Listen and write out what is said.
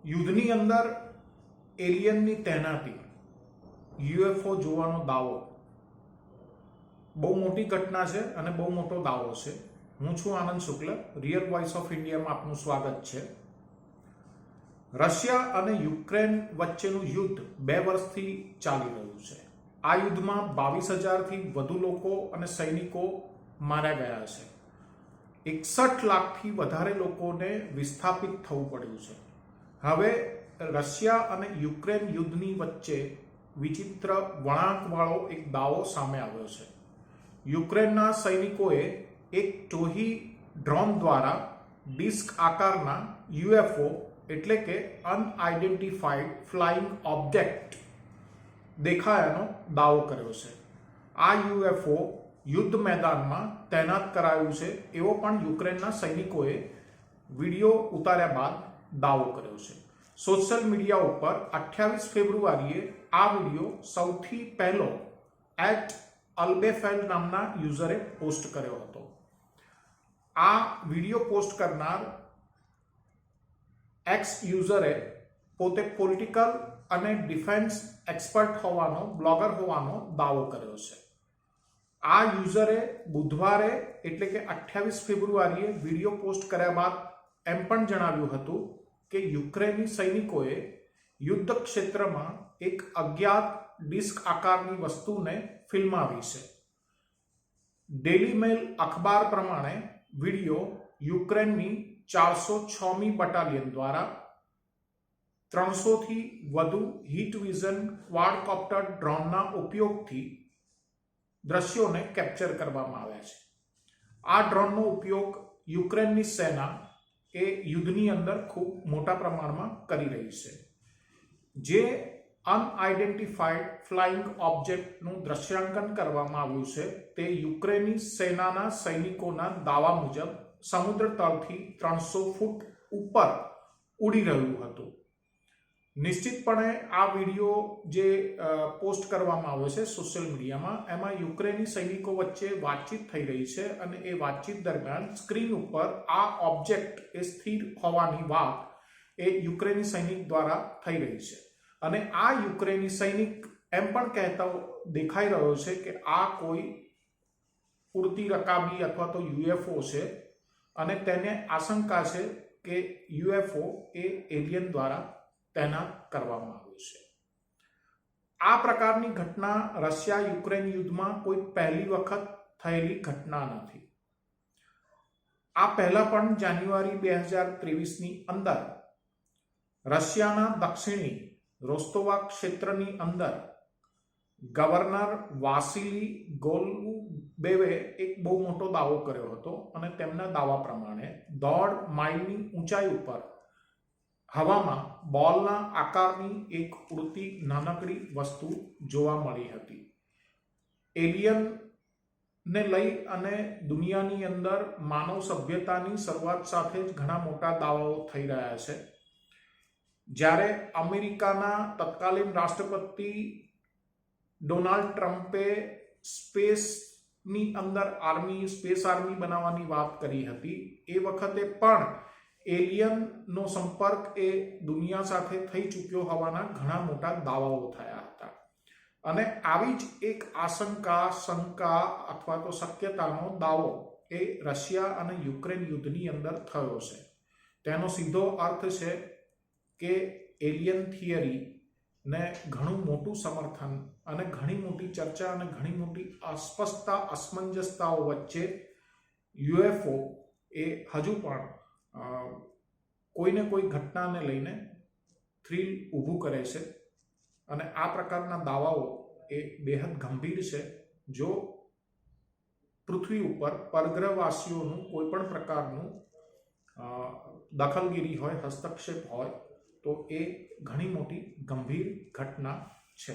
યુદ્ધની અંદર એલિયનની તૈનાતી, યુએફઓ જોવાનો દાવો બહુ મોટી ઘટના છે અને બહુ મોટો દાવો છે. હું છું આનંદ શુક્લ, રિયલ વોઇસ ઓફ ઇન્ડિયામાં આપનું સ્વાગત છે. રશિયા અને યુક્રેન વચ્ચેનું યુદ્ધ 2 વર્ષથી ચાલી રહ્યું છે. આ યુદ્ધમાં 22,000થી વધુ લોકો અને સૈનિકો માર્યા ગયા છે. 61 લાખથી વધારે લોકોને વિસ્થાપિત થવું પડ્યું છે. હવે રશિયા અને યુક્રેન યુદ્ધની વચ્ચે વિચિત્ર વળાંકવાળો એક દાવો સામે આવ્યો છે. યુક્રેનના સૈનિકોએ એક ટોહી ડ્રોન દ્વારા ડિસ્ક આકારના યુએફઓ એટલે કે અનઆઇડેન્ટિફાઈડ ફ્લાઇંગ ઓબ્જેક્ટ દેખાયાનો દાવો કર્યો છે. આ યુએફઓ યુદ્ધ મેદાનમાં તૈનાત કરાયું છે એવો પણ યુક્રેનના સૈનિકોએ વિડીયો ઉતાર્યા બાદ દાવો કર્યો છે. સોશિયલ મીડિયા ઉપર 28 ફેબ્રુઆરીએ આ વિડીયો સૌથી પહેલો @અલ્બેફેલ નામના યુઝરે પોસ્ટ કર્યો હતો. આ વિડીયો પોસ્ટ કરનાર એક્સ યુઝરે પોતે પોલિટિકલ અને ડિફેન્સ એક્સપર્ટ હોવાનો, બ્લોગર હોવાનો દાવો કર્યો છે. આ યુઝરે બુધવારે એટલે કે 28 ફેબ્રુઆરીએ વિડીયો પોસ્ટ કર્યા બાદ એમ પણ જણાવ્યું હતું કે યુક્રેની સૈનિકોએ યુદ્ધ ક્ષેત્રમાં એક અજ્ઞાત ડિસ્ક આકારની વસ્તુને ફિલ્માવી છે. ડેલી મેલ અખબાર પ્રમાણે વિડીયો યુક્રેનની 406મી બટાલિયન દ્વારા 300થી વધુ હીટ વિઝન ક્વાડકોપ્ટર ડ્રોનના ઉપયોગથી દ્રશ્યોને કેપ્ચર કરવામાં આવ્યા છે. આ ડ્રોનનો ઉપયોગ યુક્રેનની સેના એ યુદ્ધની અંદર ખૂબ મોટા પ્રમાણમાં કરી રહી છે. જે અનઆઇડેન્ટિફાઈડ ફ્લાઇંગ ઓબ્જેક્ટનું દ્રશ્યાંકન કરવામાં આવ્યું છે તે યુક્રેની સેનાના સૈનિકોના દાવા મુજબ સમુદ્ર તળથી 300 ફૂટ ઉપર ઉડી રહ્યું હતું. નિશ્ચિતપણે આ વિડીયો જે પોસ્ટ કરવામાં આવ્યો છે સોશિયલ મીડિયામાં, એમાં યુક્રેની સૈનિકો વચ્ચે વાતચીત થઈ રહી છે અને એ વાતચીત દરમિયાન સ્ક્રીન ઉપર આ ઓબ્જેક્ટ એ સ્થિર હોવાની વાત એ યુક્રેની સૈનિક દ્વારા થઈ રહી છે. અને આ યુક્રેની સૈનિક એમ પણ કહેતા દેખાઈ રહ્યો છે કે આ કોઈ ઉડતી રકાબી અથવા તો યુએફઓ છે અને તેને આશંકા છે કે યુએફઓ એ એલિયન દ્વારા તૈનાત કરવામાં આવ્યું છે. આ પ્રકારની ઘટના રશિયા યુક્રેન યુદ્ધમાં કોઈ પહેલી વખત થયેલી ઘટના નથી. આ પહેલા પણ જાન્યુઆરી 2023ની અંદર રશિયાના દક્ષિણી રોસ્તોવા ક્ષેત્રની અંદર ગવર્નર વાસિલી ગોલુબેવે એક બહુ મોટો દાવો કર્યો હતો અને તેમના દાવા પ્રમાણે 1.5 માઇલની ઊંચાઈ ઉપર હવામાં બોલના આકારની એક ઉડતી નાનકડી વસ્તુ જોવા મળી હતી. એલિયનને લઈ અને દુનિયાની અંદર માનવ સભ્યતાની શરૂઆત સાથે જ ઘણા મોટા દાવાઓ થઈ રહ્યા છે. જ્યારે અમેરિકાના તત્કાલીન રાષ્ટ્રપતિ ડોનાલ્ડ ટ્રમ્પે સ્પેસની અંદર સ્પેસ આર્મી બનાવવાની વાત કરી હતી, એ વખતે પણ એલિયનનો સંપર્ક એ દુનિયા સાથે થઈ ચૂક્યો હોવાના ઘણા મોટા દાવાઓ થયા હતા. અને આવી જ એક આશંકા, શંકા અથવા તો શક્યતાનો દાવો એ રશિયા અને યુક્રેન યુદ્ધની અંદર થયો છે. તેનો સીધો અર્થ છે કે એલિયન થિયરી ને ઘણું મોટું સમર્થન અને ઘણી મોટી ચર્ચા અને ઘણી મોટી અસ્પષ્ટતા, અસમંજસતાઓ વચ્ચે યુએફઓ એ હજુ પણ કોઈને કોઈ ઘટનાને લઈને થ્રિલ ઊભું કરે છે. અને આ પ્રકારના દાવાઓ એ બેહદ ગંભીર છે. જો પૃથ્વી ઉપર પરગ્રહવાસીઓનું કોઈ પણ પ્રકારનું દખલગીરી હોય, હસ્તક્ષેપ હોય તો એ ઘણી મોટી ગંભીર ઘટના છે.